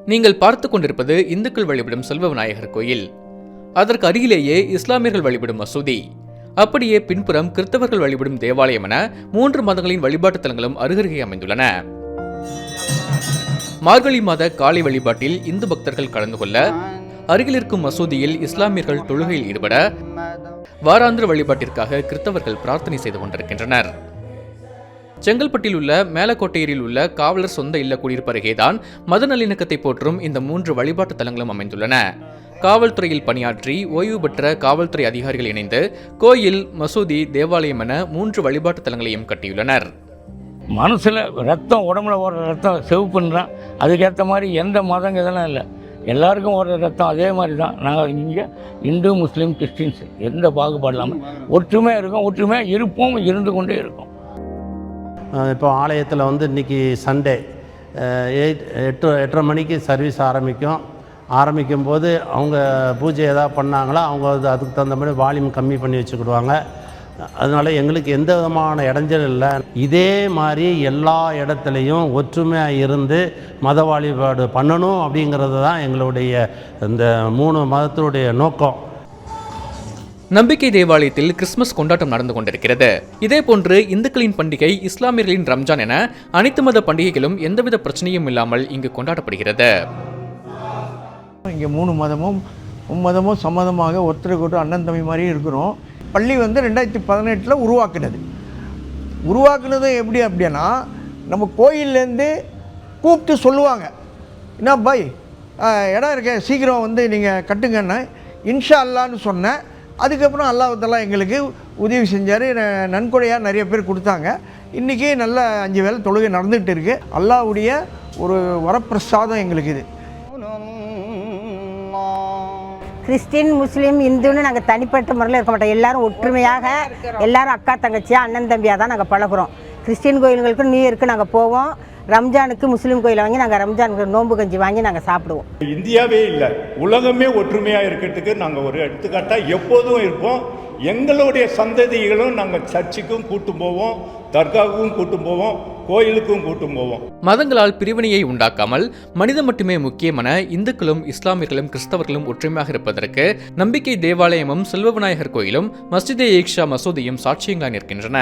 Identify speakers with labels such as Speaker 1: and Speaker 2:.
Speaker 1: நீங்கள் பார்த்து கொண்டிருப்பது இந்துக்கள் வழிபடும் செல்வ விநாயகர் கோயில். அதற்கு அருகிலேயே இஸ்லாமியர்கள் வழிபடும் மசூதி, அப்படியே பின்புறம் கிறிஸ்தவர்கள் வழிபடும் தேவாலயம் என 3 மதங்களின் வழிபாட்டுத் தலங்களும் அருகருகே அமைந்துள்ளன. மார்கழி மாத காலை வழிபாட்டில் இந்து பக்தர்கள் கலந்து கொள்ள அருகில் இருக்கும் மசூதியில் இஸ்லாமியர்கள் தொழுகையில் ஈடுபட, வாராந்திர வழிபாட்டிற்காக கிறிஸ்தவர்கள் பிரார்த்தனை செய்து கொண்டிருக்கின்றனர். செங்கல்பட்டில் உள்ள மேலக்கோட்டையரில் உள்ள காவலர் சொந்த இல்ல குடியிருப்பு அருகேதான் மத நல்லிணக்கத்தை போற்றும் இந்த 3 வழிபாட்டு தலங்களும் அமைந்துள்ளன. காவல்துறையில் பணியாற்றி ஓய்வு பெற்ற காவல்துறை அதிகாரிகள் இணைந்து கோயில், மசூதி, தேவாலயம் என 3 வழிபாட்டு தலங்களையும் கட்டியுள்ளனர்.
Speaker 2: மனசில் ரத்தம், உடம்புல ஓடுற ரத்தம் செவப்புன்றான். அதுக்கேற்ற மாதிரி எந்த மதங்க இதெல்லாம் இல்லை, எல்லாருக்கும் ஓடுற ரத்தம் அதே மாதிரி தான். நாங்கள் இங்கே இந்து, முஸ்லீம், கிறிஸ்டின்ஸ் எந்த பாகுபாடு இல்லாமல் ஒற்றுமையாக இருக்கோம், ஒற்றுமையாக இருப்போம், இருந்து கொண்டே இருக்கோம்.
Speaker 3: இப்போ ஆலயத்தில் இன்றைக்கி சண்டே 8:30 மணிக்கு சர்வீஸ் ஆரம்பிக்கும் போது அவங்க பூஜை எதாவது பண்ணாங்களோ அவங்க அதுக்கு தகுந்த மாதிரி வால்யூம் கம்மி பண்ணி வச்சுக்கிடுவாங்க. அதனால் எங்களுக்கு எந்த விதமான இடைஞ்சல் இல்லை. இதே மாதிரி எல்லா இடத்துலையும் ஒற்றுமையாக இருந்து மத வழிபாடு பண்ணணும் அப்படிங்கிறது தான் எங்களுடைய இந்த 3 மதத்தினுடைய நோக்கம்.
Speaker 1: நம்பிக்கை தேவாலயத்தில் கிறிஸ்துமஸ் கொண்டாட்டம் நடந்து கொண்டிருக்கிறது. இதேபோன்று இந்துக்களின் பண்டிகை, இஸ்லாமியர்களின் ரம்ஜான் என அனைத்து மத பண்டிகைகளும் எந்தவித பிரச்சனையும் இல்லாமல் இங்கு கொண்டாடப்படுகிறது.
Speaker 4: இங்கே 3 மதமும் சம்மதமாக ஒருத்தருக்கு அண்ணன் தம்பி மாதிரி இருக்கிறோம். பள்ளி 2018 உருவாக்குனது எப்படி அப்படின்னா, நம்ம கோயிலேருந்து கூப்பிட்டு சொல்லுவாங்க, என்ன பாய் இடம் இருக்க, சீக்கிரம் நீங்கள் கட்டுங்கன்னு இன்ஷா அல்லான்னு சொன்னேன். அதுக்கப்புறம் அல்லாஹ் எங்களுக்கு உதவி செஞ்சார். நன்கொடையாக நிறைய பேர் கொடுத்தாங்க. இன்றைக்கி நல்ல 5 வேளை தொழுகை நடந்துகிட்டு இருக்குது. அல்லாஹ்வுடைய ஒரு வரப்பிரசாதம் எங்களுக்கு இது.
Speaker 5: கிறிஸ்டின், முஸ்லீம், இந்துன்னு நாங்கள் தனிப்பட்ட முறையில் இருக்க மாட்டோம். எல்லோரும் ஒற்றுமையாக, எல்லோரும் அக்கா தங்கச்சியாக, அண்ணன் தம்பியாக தான் நாங்கள் பழகுறோம். கிறிஸ்டின் கோயில்களுக்கு நியூ இயருக்கு நாங்கள் போவோம். ரம்ஜானுக்கு முஸ்லீம் கோயிலை வாங்கி நாங்கள் ரம்ஜானுக்கு நோன்பு கஞ்சி வாங்கி நாங்கள் சாப்பிடுவோம்.
Speaker 6: இந்தியாவே இல்லை, உலகமே ஒற்றுமையாக இருக்கிறதுக்கு நாங்கள் ஒரு எடுத்துக்காட்டாக எப்போதும் இருப்போம். எங்களுடைய சந்ததிகளும் நாங்கள் சர்ச்சுக்கும் கூட்டும் போவோம், தர்காவுக்கும் கூட்டும் போவோம், கோயிலுக்கும் கூட்டும் போவோம்.
Speaker 1: மதங்களால் பிரிவினையை உண்டாக்காமல் மனிதன் மட்டுமே முக்கியமென இந்துக்களும், இஸ்லாமியர்களும், கிறிஸ்தவர்களும் ஒற்றுமையாக இருப்பதற்கு நம்பிக்கை தேவாலயமும், செல்வ விநாயகர் கோயிலும், மஸ்ஜிதே ஈக்ஷா மசூதியும் சாட்சியங்களாக நிற்கின்றன.